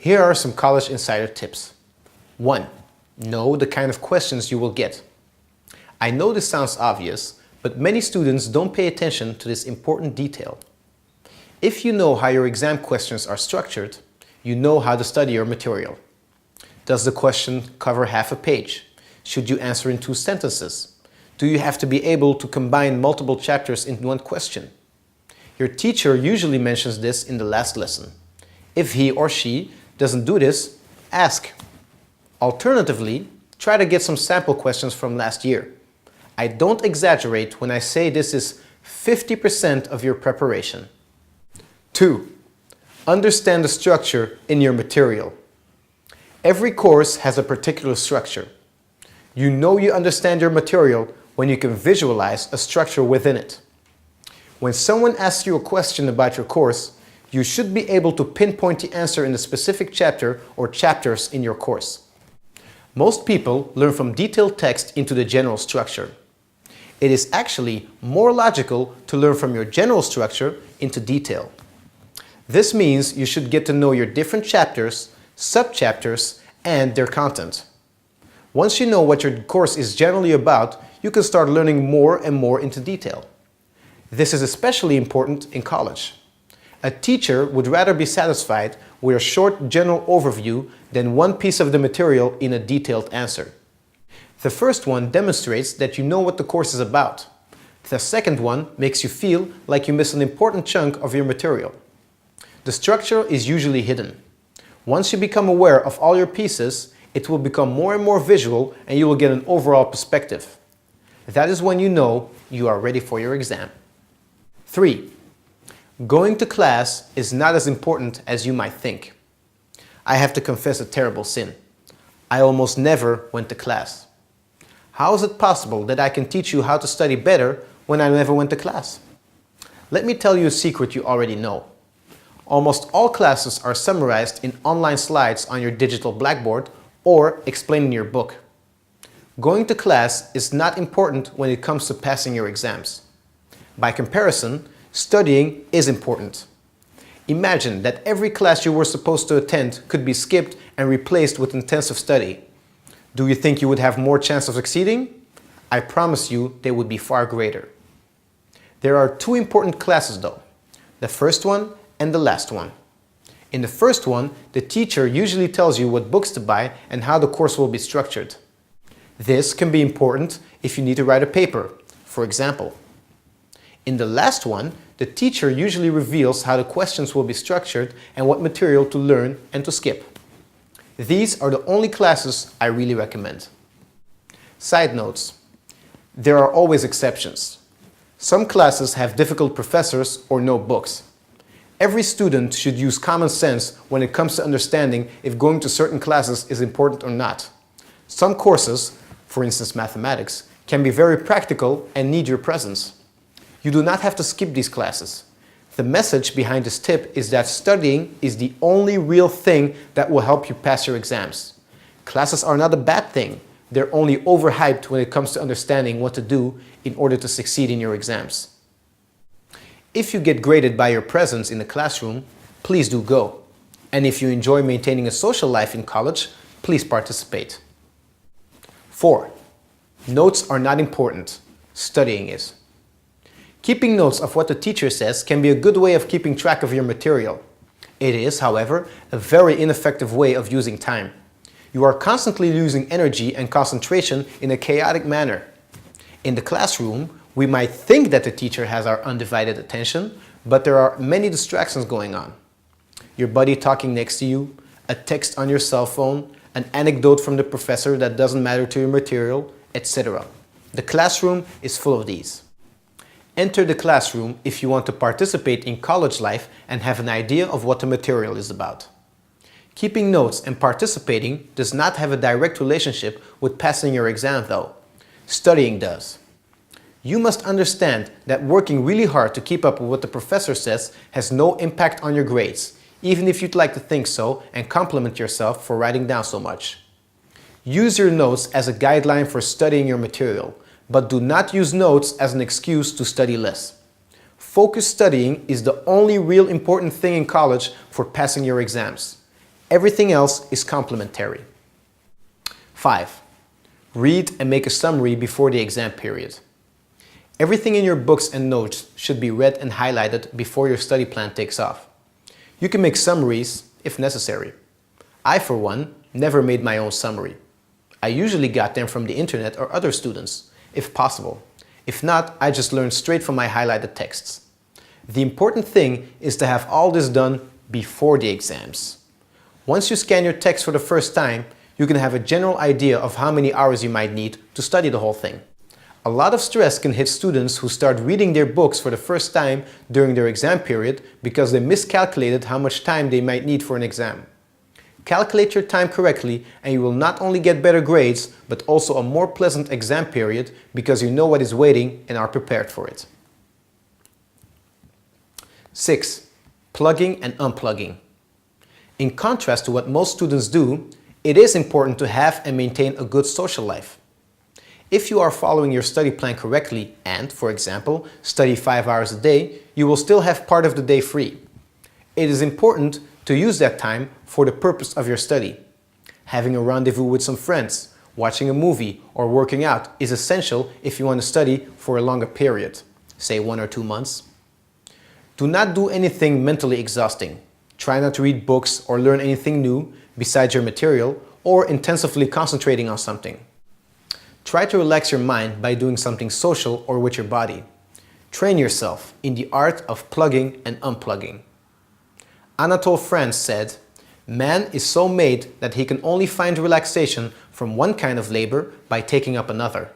Here are some college insider tips. 1. Know the kind of questions you will get. I know this sounds obvious, but many students don't pay attention to this important detail. If you know how your exam questions are structured, you know how to study your material. Does the question cover half a page? Should you answer in 2 sentences? Do you have to be able to combine multiple chapters in one question? Your teacher usually mentions this in the last lesson. If he or she doesn't do this, ask. Alternatively, try to get some sample questions from last year. I don't exaggerate when I say this is 50% of your preparation. 2. Understand the structure in your material. Every course has a particular structure. You know you understand your material when you can visualize a structure within it. When someone asks you a question about your course, you should be able to pinpoint the answer in the specific chapter or chapters in your course. Most people learn from detailed text into the general structure. It is actually more logical to learn from your general structure into detail. This means you should get to know your different chapters, subchapters, and their content. Once you know what your course is generally about, you can start learning more and more into detail. This is especially important in college. A teacher would rather be satisfied with a short general overview than one piece of the material in a detailed answer. The first one demonstrates that you know what the course is about. The second one makes you feel like you missed an important chunk of your material. The structure is usually hidden. Once you become aware of all your pieces, it will become more and more visual and you will get an overall perspective. That is when you know you are ready for your exam. 3. Going to class is not as important as you might think. I have to confess a terrible sin. I almost never went to class. How is it possible that I can teach you how to study better when I never went to class? Let me tell you a secret you already know. Almost all classes are summarized in online slides on your digital blackboard or explained in your book. Going to class is not important when it comes to passing your exams. By comparison, studying is important. Imagine that every class you were supposed to attend could be skipped and replaced with intensive study. Do you think you would have more chance of succeeding? I promise you they would be far greater. There are 2 important classes though. The first one and the last one. In the first one, the teacher usually tells you what books to buy and how the course will be structured. This can be important if you need to write a paper, for example. In the last one, the teacher usually reveals how the questions will be structured and what material to learn and to skip. These are the only classes I really recommend. Side notes. There are always exceptions. Some classes have difficult professors or no books. Every student should use common sense when it comes to understanding if going to certain classes is important or not. Some courses, for instance mathematics, can be very practical and need your presence. You do not have to skip these classes. The message behind this tip is that studying is the only real thing that will help you pass your exams. Classes are not a bad thing. They're only overhyped when it comes to understanding what to do in order to succeed in your exams. If you get graded by your presence in the classroom, please do go. And if you enjoy maintaining a social life in college, please participate. 4. Notes are not important. Studying is. Keeping notes of what the teacher says can be a good way of keeping track of your material. It is, however, a very ineffective way of using time. You are constantly losing energy and concentration in a chaotic manner. In the classroom, we might think that the teacher has our undivided attention, but there are many distractions going on. Your buddy talking next to you, a text on your cell phone, an anecdote from the professor that doesn't matter to your material, etc. The classroom is full of these. Enter the classroom if you want to participate in college life and have an idea of what the material is about. Keeping notes and participating does not have a direct relationship with passing your exam though. Studying does. You must understand that working really hard to keep up with what the professor says has no impact on your grades, even if you'd like to think so and compliment yourself for writing down so much. Use your notes as a guideline for studying your material, but do not use notes as an excuse to study less. Focused studying is the only real important thing in college for passing your exams. Everything else is complementary. 5. Read and make a summary before the exam period. Everything in your books and notes should be read and highlighted before your study plan takes off. You can make summaries if necessary. I, for one, never made my own summary. I usually got them from the internet or other students, if possible. If not, I just learned straight from my highlighted texts. The important thing is to have all this done before the exams. Once you scan your text for the first time, you can have a general idea of how many hours you might need to study the whole thing. A lot of stress can hit students who start reading their books for the first time during their exam period because they miscalculated how much time they might need for an exam. Calculate your time correctly and you will not only get better grades, but also a more pleasant exam period because you know what is waiting and are prepared for it. 6. Plugging and unplugging. In contrast to what most students do, it is important to have and maintain a good social life. If you are following your study plan correctly and, for example, study 5 hours a day, you will still have part of the day free. It is important to use that time for the purpose of your study. Having a rendezvous with some friends, watching a movie, or working out is essential if you want to study for a longer period, say 1 or 2 months. Do not do anything mentally exhausting. Try not to read books or learn anything new besides your material or intensively concentrating on something. Try to relax your mind by doing something social or with your body. Train yourself in the art of plugging and unplugging. Anatole France said, "Man is so made that he can only find relaxation from one kind of labor by taking up another."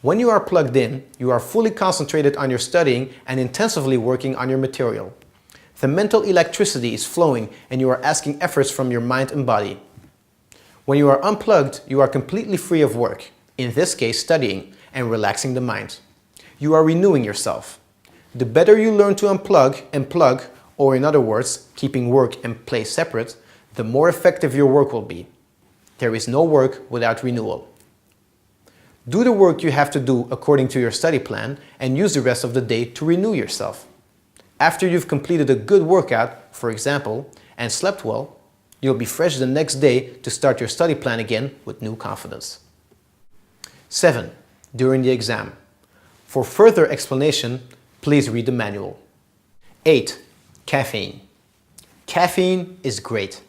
When you are plugged in, you are fully concentrated on your studying and intensively working on your material. The mental electricity is flowing and you are asking efforts from your mind and body. When you are unplugged, you are completely free of work, in this case studying, and relaxing the mind. You are renewing yourself. The better you learn to unplug and plug, or in other words, keeping work and play separate, the more effective your work will be. There is no work without renewal. Do the work you have to do according to your study plan and use the rest of the day to renew yourself. After you've completed a good workout, for example, and slept well, you'll be fresh the next day to start your study plan again with new confidence. 7. During the exam. For further explanation, please read the manual. 8. Caffeine. Caffeine is great.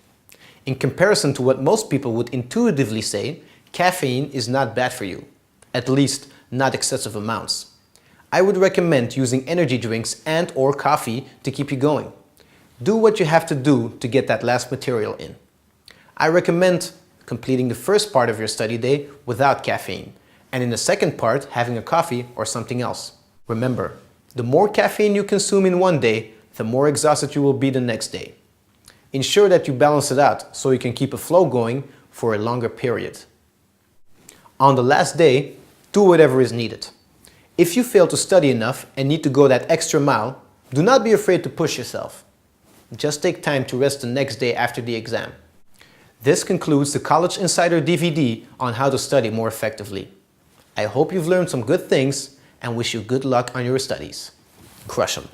In comparison to what most people would intuitively say, caffeine is not bad for you, at least not excessive amounts. I would recommend using energy drinks and/or coffee to keep you going. Do what you have to do to get that last material in. I recommend completing the first part of your study day without caffeine, and in the second part having a coffee or something else. Remember, the more caffeine you consume in one day, the more exhausted you will be the next day. Ensure that you balance it out so you can keep a flow going for a longer period. On the last day, do whatever is needed. If you fail to study enough and need to go that extra mile, do not be afraid to push yourself. Just take time to rest the next day after the exam. This concludes the College Insider DVD on how to study more effectively. I hope you've learned some good things and wish you good luck on your studies. Crush 'em!